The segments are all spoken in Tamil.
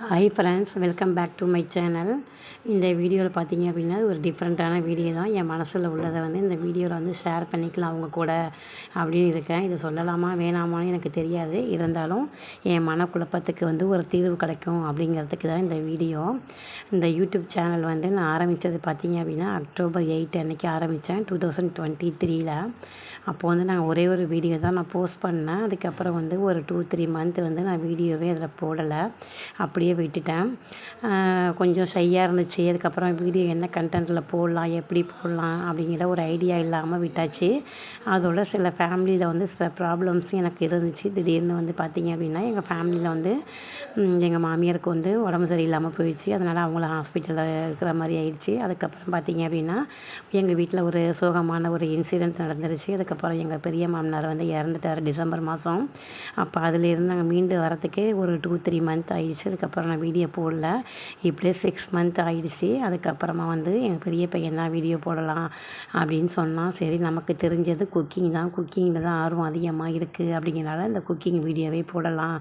Hi friends, welcome back to my channel. இந்த வீடியோவில் பார்த்தீங்க அப்படின்னா ஒரு டிஃப்ரெண்ட்டான வீடியோ தான். என் மனசில் உள்ளதை வந்து இந்த வீடியோவில் வந்து ஷேர் பண்ணிக்கலாம் அவங்க கூட அப்படின்னு இருக்கேன். இதை சொல்லலாமா வேணாமான்னு எனக்கு தெரியாது. இருந்தாலும் என் மனக்குழப்பத்துக்கு வந்து ஒரு தீர்வு கிடைக்கும் அப்படிங்கிறதுக்கு தான் இந்த வீடியோ. இந்த யூடியூப் சேனல் வந்து நான் ஆரம்பித்தது பார்த்தீங்க அப்படின்னா அக்டோபர் 8 அன்றைக்கி ஆரம்பித்தேன் 2023. அப்போது வந்து நான் ஒரே ஒரு வீடியோ தான் நான் போஸ்ட் பண்ணேன். அதுக்கப்புறம் வந்து ஒரு 2-3 மந்த் வந்து நான் வீடியோவே அதில் போடலை, அப்படியே விட்டுட்டேன். கொஞ்சம் ஷையாக இருந்துச்சு. அதுக்கப்புறம் வீடியோ என்ன கண்டென்ட்டில் போடலாம், எப்படி போடலாம் அப்படிங்கிற ஒரு ஐடியா இல்லாமல் விட்டாச்சு. அதோட சில ஃபேமிலியில் வந்து சில ப்ராப்ளம்ஸும் எனக்கு இருந்துச்சு. திடீர்னு வந்து பார்த்திங்க அப்படின்னா எங்கள் ஃபேமிலியில் வந்து எங்கள் மாமியாருக்கு வந்து உடம்பு சரியில்லாமல் போயிடுச்சு. அதனால் அவங்கள ஹாஸ்பிட்டலில் இருக்கிற மாதிரி ஆயிடுச்சு. அதுக்கப்புறம் பார்த்திங்க அப்படின்னா எங்கள் வீட்டில் ஒரு சோகமான ஒரு இன்சிடெண்ட் நடந்துருச்சு. அதுக்கப்புறம் எங்கள் பெரிய மாமனார் வந்து இறந்துட்டார் டிசம்பர் மாதம். அப்போ அதிலேருந்து நாங்கள் மீண்டு வரத்துக்கே ஒரு 2-3 மந்த் ஆகிடுச்சு. அதுக்கப்புறம் நான் வீடியோ போடல. இப்படியே 6 மந்த் ஆகிடுச்சு. அதுக்கப்புறமா வந்து எங்கள் பெரிய பையன் தான் வீடியோ போடலாம் அப்படின்னு சொன்னான். சரி, நமக்கு தெரிஞ்சது குக்கிங் தான், குக்கிங்கில் தான் ஆர்வம் அதிகமாக இருக்குது அப்படிங்கிறனால இந்த குக்கிங் வீடியோவே போடலாம்.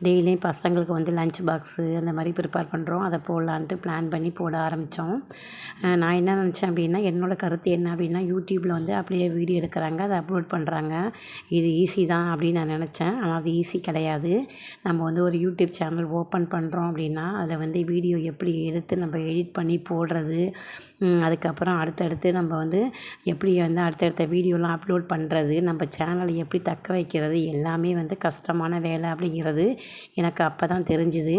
டெய்லியும் பசங்களுக்கு வந்து லஞ்ச் பாக்ஸு அந்த மாதிரி ப்ரிப்பேர் பண்ணுறோம், அதை போடலான்ட்டு பிளான் பண்ணி போட ஆரம்பித்தோம். நான் என்ன நினச்சேன் அப்படின்னா, என்னோடய கருத்து என்ன அப்படின்னா, யூடியூப்பில் வந்து அப்படியே வீடியோ எடுக்கிறாங்க, அதை அப்லோட் பண்ணுறாங்க, இது ஈஸி தான் அப்படின்னு நான் நினச்சேன். ஆனால் அது ஈஸி கிடையாது. நம்ம வந்து ஒரு யூடியூப் சேனல் ஓப்பன் பண்ணுறோம் அப்படின்னா அதில் வந்து வீடியோ எப்படி எடுத்து நம்ம எடிட் பண்ணி போடுறது, அதுக்கப்புறம் அடுத்தடுத்து நம்ம வந்து எப்படி வந்து அடுத்தடுத்த வீடியோலாம் அப்லோட் பண்ணுறது, நம்ம சேனலை எப்படி தக்க வைக்கிறது, எல்லாமே வந்து கஷ்டமான வேலை அப்படிங்கிறது எனக்கு அப்போ தான் தெரிஞ்சுது.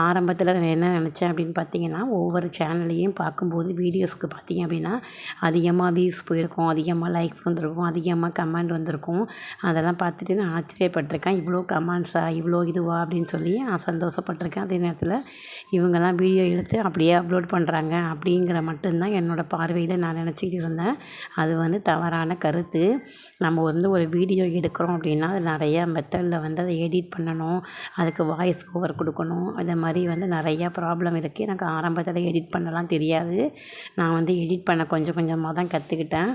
ஆரம்பத்தில் நான் என்ன நினச்சேன் அப்படின்னு பார்த்தீங்கன்னா, ஒவ்வொரு சேனல்லையும் பார்க்கும்போது வீடியோஸ்க்கு பார்த்திங்க அப்படின்னா அதிகமாக வியூஸ் போயிருக்கும், அதிகமாக லைக்ஸ் வந்திருக்கும், அதிகமாக கமெண்ட் வந்திருக்கும். அதெல்லாம் பார்த்துட்டு நான் ஆச்சரியப்பட்டிருக்கேன். இவ்வளோ கமெண்ட்ஸா, இவ்வளோ இதுவா அப்படின்னு சொல்லி நான் சந்தோஷப்பட்டிருக்கேன். அதே நேரத்தில் இவங்கெல்லாம் வீடியோ எடுத்து அப்படியே அப்லோட் பண்ணுறாங்க அப்படிங்கிற மட்டும்தான் என்னோடய பார்வையில் நான் நினச்சிக்கிட்டு இருந்தேன். அது வந்து தவறான கருத்து. நம்ம வந்து ஒரு வீடியோ எடுக்கிறோம் அப்படின்னா அது நிறையா மெத்தடில் வந்து அதை எடிட் பண்ணணும், அதுக்கு வாய்ஸ் ஓவர் கொடுக்கணும், அதை மாதிரி வந்து நிறையா ப்ராப்ளம் இருக்குது. எனக்கு ஆரம்பத்தில் எடிட் பண்ணலாம் தெரியாது. நான் வந்து எடிட் பண்ண கொஞ்சம் கொஞ்சமாக தான் கற்றுக்கிட்டேன்.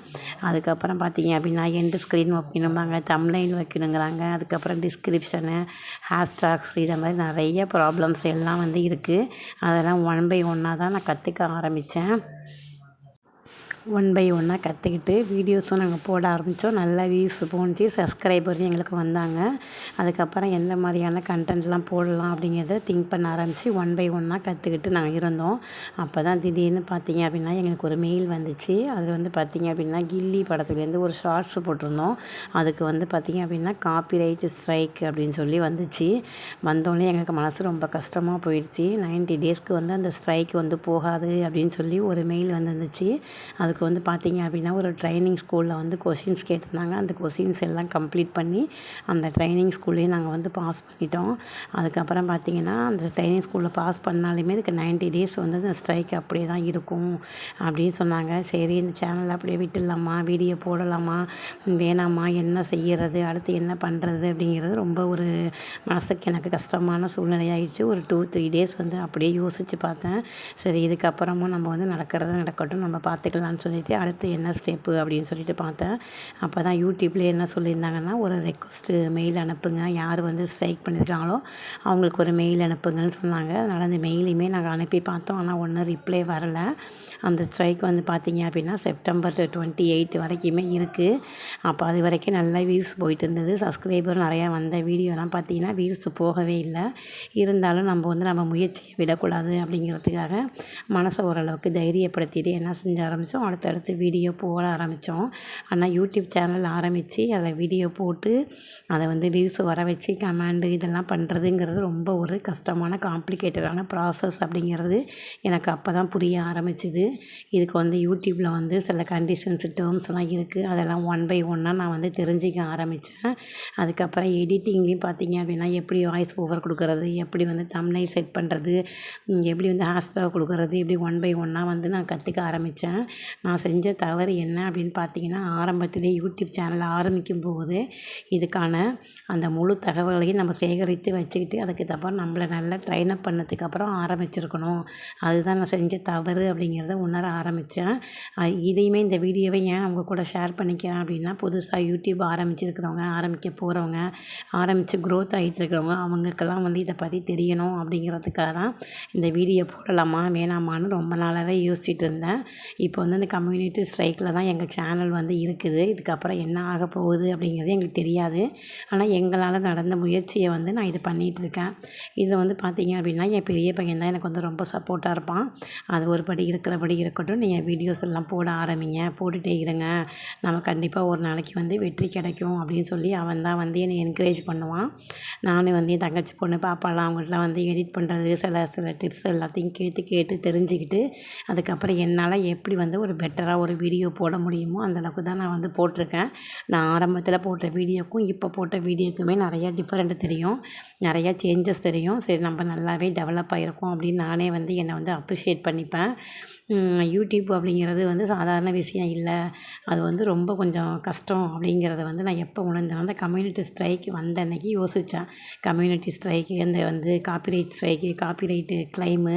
அதுக்கப்புறம் பார்த்திங்க அப்படின்னா எண்டு ஸ்க்ரீன் வைக்கணும்பாங்க, தம்ப்நெயில் வைக்கணுங்கிறாங்க, அதுக்கப்புறம் டிஸ்கிரிப்ஷனு, ஹேஷ்டாக்ஸ், இதை மாதிரி நிறைய ப்ராப்ளம்ஸ் எல்லாம் வந்து இருக்குது. அதெல்லாம் 1 பை 1 தான் நான் கற்றுக்க ஆரம்பித்தேன். 1 பை 1 கற்றுக்கிட்டு வீடியோஸும் நாங்கள் போட ஆரம்பித்தோம். நல்லா வியூஸ் போணுச்சு, சப்ஸ்கிரைபரும் எங்களுக்கு வந்தாங்க. அதுக்கப்புறம் எந்த மாதிரியான கண்டென்ட்லாம் போடலாம் அப்படிங்கிறத திங்க் பண்ண ஆரம்பித்து 1 பை 1 கற்றுக்கிட்டு நாங்கள் இருந்தோம். அப்போ தான் திடீர்னு பார்த்திங்க அப்படின்னா எங்களுக்கு ஒரு மெயில் வந்துச்சு. அது வந்து பார்த்திங்க அப்படின்னா கில்லி படத்துலேருந்து ஒரு ஷார்ட்ஸ் போட்டிருந்தோம். அதுக்கு வந்து பார்த்திங்க அப்படின்னா காப்பிரைட் ஸ்ட்ரைக் அப்படின்னு சொல்லி வந்துச்சு. வந்தோடனே எங்களுக்கு மனசு ரொம்ப கஷ்டமாக போயிடுச்சு. 90 டேஸ்க்கு வந்து அந்த ஸ்ட்ரைக் வந்து போகாது அப்படின்னு சொல்லி ஒரு மெயில் வந்துருந்துச்சு. அதுக்கு வந்து பார்த்திங்க அப்படின்னா ஒரு ட்ரைனிங் ஸ்கூலில் வந்து கொஷின்ஸ் கேட்டிருந்தாங்க. அந்த கொஷின்ஸ் எல்லாம் கம்ப்ளீட் பண்ணி அந்த ட்ரைனிங் ஸ்கூல்லேயே நாங்கள் வந்து பாஸ் பண்ணிட்டோம். அதுக்கப்புறம் பார்த்திங்கன்னா அந்த ட்ரைனிங் ஸ்கூலில் பாஸ் பண்ணாலுமே இதுக்கு 90 டேஸ் வந்து அந்த ஸ்ட்ரைக் அப்படியே தான் இருக்கும் அப்படின்னு சொன்னாங்க. சரி, இந்த சேனல் அப்படியே விட்டுடலாமா, வீடியோ போடலாமா, வேணாமா, என்ன செய்கிறது, அடுத்து என்ன பண்ணுறது அப்படிங்கிறது ரொம்ப ஒரு மனசுக்கு எனக்கு கஷ்டமான சூழ்நிலையாகிடுச்சு. ஒரு 2-3 டேஸ் வந்து அப்படியே யோசித்து பார்த்தேன். சரி, இதுக்கப்புறமும் நம்ம வந்து நடக்கிறது நடக்கட்டும், நம்ம பார்த்துக்கலான்னு சொல்லிவிட்டு அடுத்து என்ன ஸ்டெப்பு அப்படின்னு சொல்லிட்டு பார்த்தேன். அப்போ தான் யூடியூப்லேயே என்ன சொல்லியிருந்தாங்கன்னா, ஒரு ரெக்வஸ்ட்டு மெயில் அனுப்புங்க, யார் வந்து ஸ்ட்ரைக் பண்ணியிருக்காங்களோ அவங்களுக்கு ஒரு மெயில் அனுப்புங்கன்னு சொன்னாங்க. அதனால் அந்த மெயிலையுமே நாங்கள் அனுப்பி பார்த்தோம். ஆனால் ஒன்றும் ரிப்ளை வரலை. அந்த ஸ்ட்ரைக் வந்து பார்த்திங்க அப்படின்னா செப்டம்பர் 28 வரைக்குமே இருக்குது. அப்போ அது வரைக்கும் நல்லா வியூஸ் போயிட்டு இருந்தது. சப்ஸ்கிரைபர் நிறையா வந்த வீடியோலாம் பார்த்திங்கன்னா வியூஸ் போகவே இல்லை. இருந்தாலும் நம்ம முயற்சியை விடக்கூடாது அப்படிங்கிறதுக்காக மனசை ஓரளவுக்கு தைரியப்படுத்திட்டு என்ன செஞ்ச ஆரம்பித்தோம், அடுத்தடுத்து வீடியோ போட ஆரம்பித்தோம். ஆனால் யூடியூப் சேனல் ஆரம்பித்து அதில் வீடியோ போட்டு அதை வந்து வியூஸ் வர வச்சு கமெண்டு இதெல்லாம் பண்ணுறதுங்கிறது ரொம்ப ஒரு கஷ்டமான காம்ப்ளிகேட்டடான ப்ராசஸ் அப்படிங்கிறது எனக்கு அப்போ தான் புரிய ஆரம்பிச்சுது. இதுக்கு வந்து யூடியூப்பில் வந்து சில கண்டிஷன்ஸ், டேர்ம்ஸ்லாம் இருக்குது. அதெல்லாம் 1 பை 1 நான் வந்து தெரிஞ்சிக்க ஆரம்பித்தேன். அதுக்கப்புறம் எடிட்டிங்லேயும் பார்த்திங்க அப்படின்னா எப்படி வாய்ஸ் ஓவர் கொடுக்குறது, எப்படி வந்து தம்ப்நெயில் செட் பண்ணுறது, எப்படி வந்து ஹேஷ்டாக் கொடுக்குறது, இப்படி 1 பை 1 வந்து நான் கற்றுக்க ஆரம்பித்தேன். நான் செஞ்ச தவறு என்ன அப்படின்னு பார்த்தீங்கன்னா, ஆரம்பத்திலே யூடியூப் சேனல் ஆரம்பிக்கும்போது இதுக்கான அந்த முழு தகவல்களையும் நம்ம சேகரித்து வச்சுக்கிட்டு, அதுக்கப்புறம் நம்மள நல்லா ட்ரெயின் அப் பண்ணதுக்கப்புறம் ஆரம்பிச்சிருக்கணும். அதுதான் நான் செஞ்ச தவறு அப்படிங்கிறத உணர ஆரம்பித்தேன். இதையுமே இந்த வீடியோவை ஏன் அவங்க கூட ஷேர் பண்ணிக்கிறேன் அப்படின்னா, புதுசாக யூடியூப் ஆரம்பிச்சிருக்கிறவங்க, ஆரம்பிக்க போகிறவங்க, ஆரம்பித்து க்ரோத் ஆகிட்டு இருக்கிறவங்க அவங்களுக்கெல்லாம் வந்து இதை பற்றி தெரியணும் அப்படிங்கிறதுக்காக தான் இந்த வீடியோ போடலாமா வேணாமான்னு ரொம்ப நாளாகவே யோசிச்சுட்டு இருந்தேன். இப்போ வந்து இந்த கம்யூனிட்டி ஸ்ட்ரைக்கில் தான் எங்கள் சேனல் வந்து இருக்குது. இதுக்கப்புறம் என்ன ஆக போகுது அப்படிங்கிறது எங்களுக்கு தெரியாது. ஆனால் எங்களால் நடந்த முயற்சியை வந்து நான் இது பண்ணிகிட்ருக்கேன். இதில் வந்து பார்த்தீங்க அப்படின்னா, என் பெரிய பையன் தான் எனக்கு வந்து ரொம்ப சப்போர்ட்டாக இருப்பான். அது ஒரு படி இருக்கிறபடி இருக்கட்டும், நீங்கள் வீடியோஸ் எல்லாம் போட ஆரம்பிங்க, போட்டுகிட்டே இருங்க, நம்ம கண்டிப்பாக ஒரு நாளைக்கு வந்து வெற்றி கிடைக்கும் அப்படின்னு சொல்லி அவன் தான் வந்து என்னை என்கரேஜ் பண்ணுவான். நானும் வந்து என் தங்கச்சி பொண்ணு பாப்பாலாம் அவங்கள்ட்டலாம் வந்து எடிட் பண்ணுறது சில சில டிப்ஸ் எல்லாத்தையும் கேட்டு கேட்டு தெரிஞ்சுக்கிட்டு, அதுக்கப்புறம் என்னால் எப்படி வந்து ஒரு பெட்டராக ஒரு வீடியோ போட முடியுமோ அந்தளவுக்கு தான் நான் வந்து போட்டிருக்கேன். நான் ஆரம்பத்தில் போட்ட வீடியோக்கும் இப்போ போட்ட வீடியோக்குமே நிறையா டிஃப்ரெண்ட் தெரியும், நிறையா சேஞ்சஸ் தெரியும். சரி, நம்ம நல்லாவே டெவலப் ஆகிருக்கோம் அப்படின்னு நானே வந்து என்னை வந்து அப்ரிஷியேட் பண்ணிப்பேன். யூடியூப் அப்படிங்கிறது வந்து சாதாரண விஷயம் இல்லை, அது வந்து ரொம்ப கொஞ்சம் கஷ்டம் அப்படிங்கிறத வந்து நான் எப்போ உணர்ந்தேன், அந்த கம்யூனிட்டி ஸ்ட்ரைக் வந்த அன்னைக்கு யோசித்தேன். கம்யூனிட்டி ஸ்ட்ரைக்கு, இந்த வந்து காப்பிரைட் ஸ்ட்ரைக்கு, காப்பிரைட்டு கிளைமு,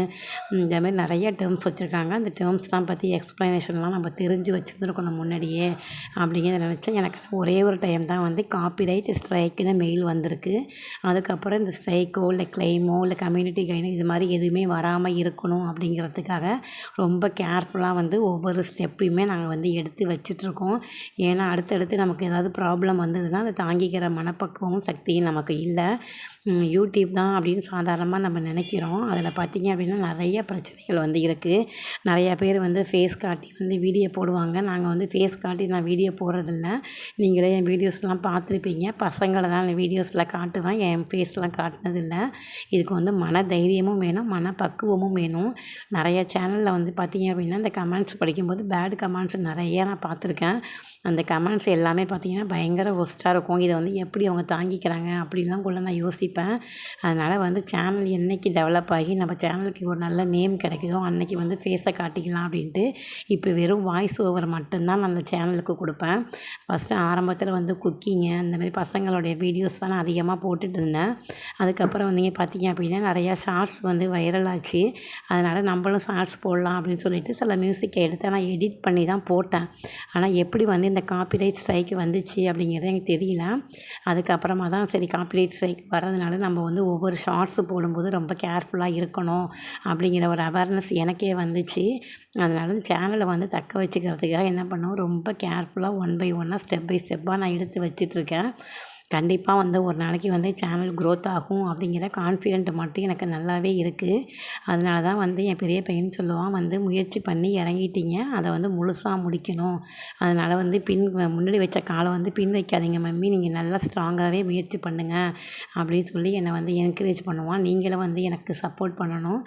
இந்த மாதிரி நிறைய டேர்ம்ஸ் வச்சுருக்காங்க. அந்த டேர்ம்ஸ்லாம் பற்றி எக்ஸ்ப்ளனேஷன்லாம் நம்ம தெரிஞ்சு வச்சுருந்துருக்கணும் முன்னாடியே அப்படிங்கிறத நினச்சேன். எனக்கு ஒரே ஒரு டைம் தான் வந்து காப்பிரைட் ஸ்ட்ரைக்குன்னு மெயில் வந்திருக்கு. அதுக்கப்புறம் இந்த ஸ்ட்ரைக்கோ இல்லை கிளைமோ இல்லை கம்யூனிட்டி கைனோ இது மாதிரி எதுவுமே வராமல் இருக்கணும் அப்படிங்கிறதுக்காக ரொம்ப கேர்ஃபுல்லாக வந்து ஒவ்வொரு ஸ்டெப்பையுமே நாங்கள் வந்து எடுத்து வச்சிட்ருக்கோம். ஏன்னா அடுத்தடுத்து நமக்கு ஏதாவது ப்ராப்ளம் வந்ததுன்னா அதை தாங்கிக்கிற மனப்பக்குவமும் சக்தியும் நமக்கு இல்லை. யூடியூப் தான் அப்படின்னு சாதாரணமாக நம்ம நினைக்கிறோம். அதில் பார்த்திங்க அப்படின்னா நிறைய பிரச்சனைகள் வந்து இருக்குது. நிறையா பேர் வந்து ஃபேஸ் காட்டி வந்து வீடியோ போடுவாங்க. நாங்கள் வந்து ஃபேஸ் காட்டி நான் வீடியோ போடுறதில்ல. நீங்களே என் வீடியோஸ்லாம் பார்த்துருப்பீங்க. பசங்களை தான் நான் வீடியோஸில் காட்டுவேன், என் ஃபேஸ்லாம் காட்டினதில்ல. இதுக்கு வந்து மன தைரியமும் வேணும், மனப்பக்குவமும் வேணும். நிறைய சேனலில் வந்து பார்த்திங்க அப்படின்னா இந்த கமெண்ட்ஸ் படிக்கும்போது பேட் கமெண்ட்ஸ் நிறைய நான் பார்த்துருக்கேன். அந்த கமெண்ட்ஸ் எல்லாமே பார்த்திங்கன்னா பயங்கர ஒஸ்ட்டாக இருக்கும். இதை வந்து எப்படி அவங்க தாங்கிக்கிறாங்க அப்படின்லாம் கூட நான் யோசிப்பேன். அதனால் வந்து சேனல் என்றைக்கு டெவலப் ஆகி நம்ம சேனலுக்கு ஒரு நல்ல நேம் கிடைக்குதோ அன்றைக்கி வந்து ஃபேஸை காட்டிக்கலாம் அப்படின்ட்டு இப்போ வெறும் வாய்ஸ் ஓவர் மட்டும்தான் நான் அந்த சேனலுக்கு கொடுப்பேன். ஃபஸ்ட்டு ஆரம்பத்தில் வந்து குக்கிங்கு அந்த மாதிரி பசங்களுடைய வீடியோஸ் தான் நான் அதிகமாக போட்டுட்டு இருந்தேன். அதுக்கப்புறம் வந்தீங்க பார்த்திங்க அப்படின்னா நிறையா ஷார்ட்ஸ் வந்து வைரல் ஆச்சு. அதனால் நம்மளும் ஷார்ட்ஸ் போடலாம் அப்படின்னு சொல்லிட்டு சில மியூசிக்கை எடுத்து நான் எடிட் பண்ணி தான் போட்டேன். ஆனால் எப்படி வந்து இந்த காப்பிரைட் ஸ்ட்ரைக் வந்துச்சு அப்படிங்கிறது எனக்கு தெரியல. அதுக்கப்புறமா தான் சரி, காப்பிரைட் ஸ்ட்ரைக் வர்றதுனால நம்ம வந்து ஒவ்வொரு ஷார்ட்ஸு போடும்போது ரொம்ப கேர்ஃபுல்லாக இருக்கணும் அப்படிங்கிற ஒரு அவேர்னஸ் எனக்கே வந்துச்சு. அதனால சேனலை வந்து தக்க வச்சுக்கிறதுக்காக என்ன பண்ணோம், ரொம்ப கேர்ஃபுல்லாக ஒன் பை ஒன்னாக ஸ்டெப் பை ஸ்டெப்பாக நான் எடுத்து வச்சிட்ருக்கேன். கண்டிப்பாக வந்து ஒரு நாளைக்கு வந்து சேனல் க்ரோத் ஆகும் அப்படிங்கிற கான்ஃபிடென்ட் மட்டும் எனக்கு நல்லாவே இருக்குது. அதனால தான் வந்து என் பெரிய பையன் சொல்லுவான், வந்து முயற்சி பண்ணி இறங்கிட்டீங்க, அதை வந்து முழுசாக முடிக்கணும். அதனால் வந்து முன்னாடி வச்ச காலம் வந்து பின் வைக்காதீங்க மம்மி, நீங்கள் நல்லா ஸ்ட்ராங்காகவே முயற்சி பண்ணுங்கள் அப்படின்னு சொல்லி என்னை வந்து என்கரேஜ் பண்ணுவான். நீங்களும் வந்து எனக்கு சப்போர்ட் பண்ணணும்.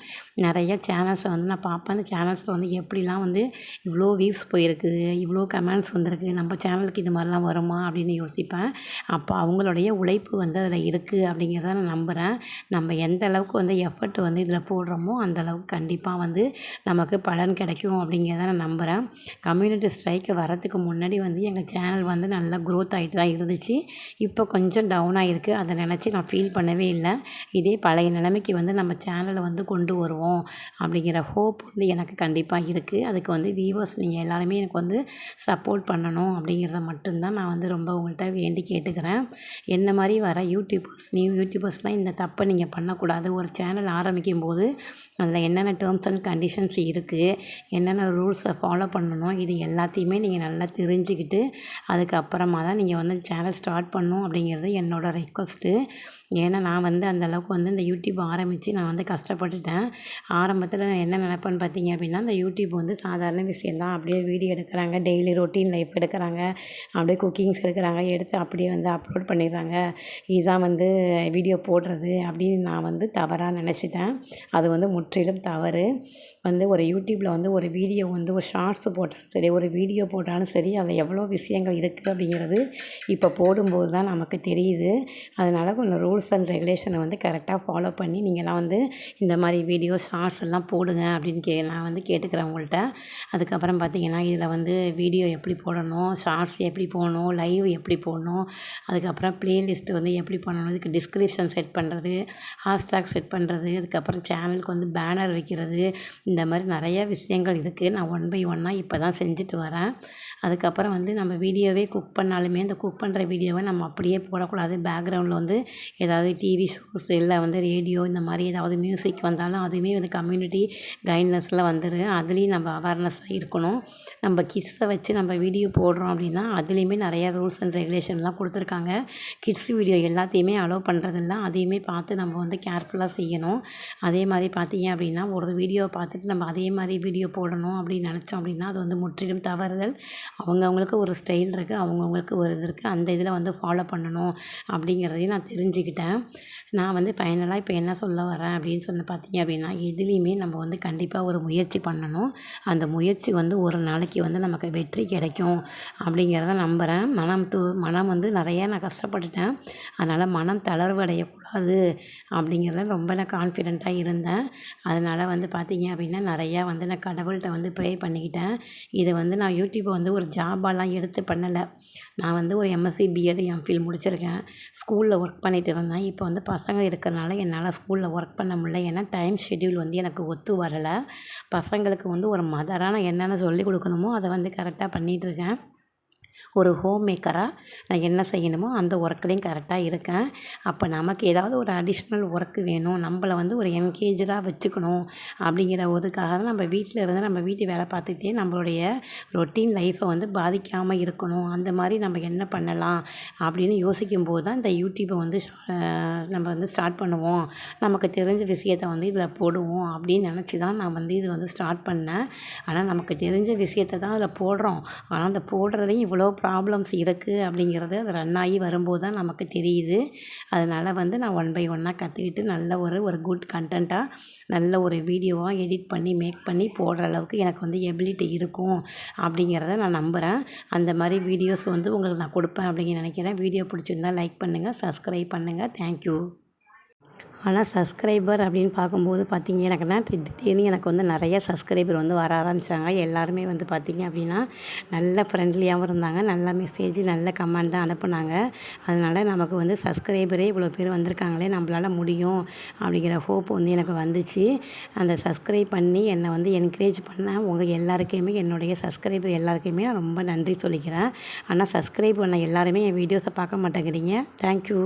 நிறைய சேனல்ஸை வந்து நான் பார்ப்பேன். அந்த சேனல்ஸில் வந்து எப்படிலாம் வந்து இவ்வளோ வியூஸ் போயிருக்குது, இவ்வளோ கமெண்ட்ஸ் வந்திருக்கு, நம்ம சேனலுக்கு இது மாதிரிலாம் வருமா அப்படின்னு யோசிப்பேன். அப்போ அவங்களுடைய உழைப்பு வந்து அதில் இருக்குது அப்படிங்கிறத நான் நம்புகிறேன். நம்ம எந்த அளவுக்கு வந்து எஃபர்ட் வந்து இதில் போடுறோமோ அந்த அளவுக்கு கண்டிப்பாக வந்து நமக்கு பலன் கிடைக்கும் அப்படிங்கிறத நான் நம்புகிறேன். கம்யூனிட்டி ஸ்ட்ரைக்கு வரத்துக்கு முன்னாடி வந்து எங்கள் சேனல் வந்து நல்லா க்ரோத் ஆகிட்டு தான் இருந்துச்சு. இப்போ கொஞ்சம் டவுன் ஆகிருக்கு. அதை நினச்சி நான் ஃபீல் பண்ணவே இல்லை. இதே பழைய நிலைமைக்கு வந்து நம்ம சேனலை வந்து கொண்டு வருவோம் அப்படிங்கிற ஹோப் வந்து எனக்கு கண்டிப்பாக இருக்குது. அதுக்கு வந்து வியூவர்ஸ் நீங்கள் எல்லாருமே எனக்கு வந்து சப்போர்ட் பண்ணணும் அப்படிங்கிறத மட்டும்தான் நான் வந்து ரொம்ப உங்கள்கிட்ட வேண்டி கேட்டுக்கிறேன். என்ன மாதிரி வர நியூ யூடியூபர்ஸ்லாம் இந்த தப்பை நீங்கள் பண்ணக்கூடாது. ஒரு சேனல் ஆரம்பிக்கும்போது அதில் என்னென்ன டேர்ம்ஸ் அண்ட் கண்டிஷன்ஸ் இருக்குது, என்னென்ன ரூல்ஸை ஃபாலோ பண்ணணும், இது எல்லாத்தையுமே நீங்கள் நல்லா தெரிஞ்சுக்கிட்டு அதுக்கப்புறமா தான் நீங்கள் வந்து சேனல் ஸ்டார்ட் பண்ணணும் அப்படிங்கிறது என்னோடய ரெக்வஸ்ட்டு. ஏன்னா நான் வந்து அந்தளவுக்கு வந்து இந்த யூடியூப் ஆரம்பித்து நான் வந்து கஷ்டப்பட்டுட்டேன். ஆரம்பத்தில் நான் என்ன நினைப்பேன்னு பார்த்தீங்க அப்படின்னா, இந்த யூடியூப் வந்து சாதாரண விஷயந்தான், அப்படியே வீடியோ எடுக்கிறாங்க, டெய்லி ரொட்டீன் லைஃப் எடுக்கிறாங்க, அப்படியே குக்கிங்ஸ் எடுக்கிறாங்க, எடுத்து அப்படியே வந்து அப்லோட் அப்லோட் பண்ணிடுறாங்க, இதுதான் வந்து வீடியோ போடுறது அப்படின்னு நான் வந்து தவறாக நினச்சிட்டேன். அது வந்து முற்றிலும் தவறு. வந்து ஒரு யூடியூப்பில் வந்து ஒரு வீடியோ வந்து ஒரு ஷார்ட்ஸ் போட்டாலும் சரி, ஒரு வீடியோ போட்டாலும் சரி, அதில் எவ்வளோ விஷயங்கள் இருக்குது அப்படிங்கிறது இப்போ போடும்போது தான் நமக்கு தெரியுது. அதனால் கொஞ்சம் ரூல்ஸ் அண்ட் ரெகுலேஷனை வந்து கரெக்டாக ஃபாலோ பண்ணி நீங்கள்லாம் வந்து இந்த மாதிரி வீடியோ ஷார்ட்ஸ் எல்லாம் போடுங்க அப்படின்னு நான் வந்து கேட்டுக்கிறேன் உங்கள்கிட்ட. அதுக்கப்புறம் பார்த்திங்கன்னா இதில் வந்து வீடியோ எப்படி போடணும், ஷார்ட்ஸ் எப்படி போடணும், லைவ் எப்படி போடணும், அதுக்கப்புறம் ப்ளேலிஸ்ட்டு வந்து எப்படி பண்ணணும், இதுக்கு டிஸ்கிரிப்ஷன் செட் பண்ணுறது, ஹேஷ்டாக் செட் பண்ணுறது, அதுக்கப்புறம் சேனலுக்கு வந்து பேனர் வைக்கிறது, இந்த மாதிரி நிறையா விஷயங்கள் இருக்குது. நான் ஒன் பை ஒன்னாக இப்போ தான் செஞ்சுட்டு வரேன். அதுக்கப்புறம் வந்து நம்ம வீடியோவே குக் பண்ணாலுமே இந்த குக் பண்ணுற வீடியோவை நம்ம அப்படியே போடக்கூடாது. பேக்ரவுண்டில் வந்து ஏதாவது டிவி ஷோஸ் இல்லை வந்து ரேடியோ இந்த மாதிரி ஏதாவது மியூசிக் வந்தாலும் அதுவுமே வந்து கம்யூனிட்டி கைட்லைன்ஸில் வந்துடும். அதுலேயும் நம்ம அவேர்னஸாக இருக்கணும். நம்ம கிட்ஸை வச்சு நம்ம வீடியோ போடுறோம் அப்படின்னா அதுலேயுமே நிறையா ரூல்ஸ் அண்ட் ரெகுலேஷன்லாம் கொடுத்துருக்காங்க. கிட்ஸ் வீடியோ எல்லாத்தையுமே அலோவ் பண்ணுறதில்ல. அதையுமே பார்த்து நம்ம வந்து கேர்ஃபுல்லாக செய்யணும். அதே மாதிரி பார்த்தீங்க அப்படின்னா ஒரு வீடியோவை பார்த்துட்டு நம்ம அதே மாதிரி வீடியோ போடணும் அப்படின்னு நினச்சோம் அப்படின்னா அது வந்து முற்றிலும் தவறுதல். அவங்கவுங்களுக்கு ஒரு ஸ்டைல் இருக்குது, அவங்கவுங்களுக்கு ஒரு இது இருக்குது. அந்த இதில் வந்து ஃபாலோ பண்ணணும் அப்படிங்கிறதையும் நான் தெரிஞ்சுக்கிட்டேன். நான் வந்து ஃபைனலாக இப்போ என்ன சொல்ல வரேன் அப்படின்னு சொல்லி பார்த்தீங்க அப்படின்னா எதுலேயுமே நம்ம வந்து கண்டிப்பாக ஒரு முயற்சி பண்ணணும். அந்த முயற்சி வந்து ஒரு நாளைக்கு வந்து நமக்கு வெற்றி கிடைக்கும் அப்படிங்கிறத நம்புகிறேன். மனம் வந்து நிறையா நான் கஷ்டப்பட்டுட்டேன். அதனால் மனம் தளர்வு அடையக்கூடாது அப்படிங்கிறத ரொம்ப நான் கான்ஃபிடெண்ட்டாக இருந்தேன். அதனால் வந்து பார்த்தீங்க அப்படின்னா நிறையா வந்து நான் கடவுள்கிட்ட வந்து ப்ரே பண்ணிக்கிட்டேன். இது வந்து நான் யூடியூப்பை வந்து ஒரு ஜாபாலாம் எடுத்து பண்ணலை. நான் வந்து ஒரு எம்எஸ்சி பிஎட் எம்ஃபில் முடிச்சிருக்கேன். ஸ்கூலில் ஒர்க் பண்ணிகிட்டு இருந்தேன். இப்போ வந்து பசங்க இருக்கிறனால என்னால் ஸ்கூலில் ஒர்க் பண்ண முடியல. ஏன்னா டைம் ஷெட்யூல் வந்து எனக்கு ஒத்து வரலை. பசங்களுக்கு வந்து ஒரு மதராக நான் என்னென்ன சொல்லிக் கொடுக்கணுமோ அதை வந்து கரெக்டாக பண்ணிகிட்ருக்கேன். ஒரு ஹோம் மேக்கராக நான் என்ன செய்யணுமோ அந்த ஒர்க்லேயும் கரெக்டாக இருக்கேன். அப்போ நமக்கு ஏதாவது ஒரு அடிஷ்னல் ஒர்க்கு வேணும், நம்மளை வந்து ஒரு என்கேஜாக வச்சுக்கணும் அப்படிங்கிற ஒதுக்காக தான் நம்ம வீட்டில் இருந்து நம்ம வீட்டு வேலை பார்த்துக்கிட்டே நம்மளுடைய ரொட்டீன் லைஃப்பை வந்து பாதிக்காமல் இருக்கணும். அந்த மாதிரி நம்ம என்ன பண்ணலாம் அப்படின்னு யோசிக்கும்போது தான் இந்த யூடியூப்பை வந்து நம்ம வந்து ஸ்டார்ட் பண்ணுவோம். நமக்கு தெரிஞ்ச விஷயத்தை வந்து இதில் போடுவோம் அப்படின்னு நினச்சி தான் நான் வந்து இது வந்து ஸ்டார்ட் பண்ணேன். ஆனால் நமக்கு தெரிஞ்ச விஷயத்தை தான் அதில் போடுறோம். ஆனால் அந்த போடுறதுலையும் இவ்வளோ ப்ராப்ளம்ஸ் இருக்குது அப்படிங்கிறது அது ரன் ஆகி வரும்போது தான் நமக்கு தெரியுது. அதனால் வந்து நான் ஒன் பை ஒன்னாக கற்றுக்கிட்டு நல்ல ஒரு குட் கண்டென்ட்டாக நல்ல ஒரு வீடியோவாக எடிட் பண்ணி மேக் பண்ணி போடுற அளவுக்கு எனக்கு வந்து எபிலிட்டி இருக்கும் அப்படிங்கிறத நான் நம்புகிறேன். அந்த மாதிரி வீடியோஸ் வந்து உங்களுக்கு நான் கொடுப்பேன் அப்படின்னு நினைக்கிறேன். வீடியோ பிடிச்சிருந்தால் லைக் பண்ணுங்கள், சப்ஸ்கிரைப் பண்ணுங்கள். தேங்க்யூ. ஆனால் சப்ஸ்கிரைபர் அப்படின்னு பார்க்கும்போது பார்த்தீங்க எனக்குன்னா திடீர்னு எனக்கு வந்து நிறைய சப்ஸ்கிரைபர் வந்து வர ஆரம்பித்தாங்க. எல்லாருமே வந்து பார்த்திங்க அப்படின்னா நல்ல ஃப்ரெண்ட்லியாகவும் இருந்தாங்க. நல்ல மெசேஜ் நல்ல கமெண்ட் தான் அனுப்புனாங்க. அதனால் நமக்கு வந்து சப்ஸ்கிரைபரே இவ்வளோ பேர் வந்திருக்காங்களே, நம்மளால் முடியும் அப்படிங்கிற ஹோப் வந்து எனக்கு வந்துச்சு. அந்த சப்ஸ்கிரைப் பண்ணி என்னை வந்து என்கரேஜ் பண்ண உங்கள் எல்லாருக்குமே என்னுடைய சப்ஸ்கிரைபர் எல்லாருக்குமே நான் ரொம்ப நன்றி சொல்லிக்கிறேன். ஆனால் சப்ஸ்கிரைப் பண்ண எல்லாருமே என் வீடியோஸை பார்க்க மாட்டேங்கிறீங்க. தேங்க்யூ.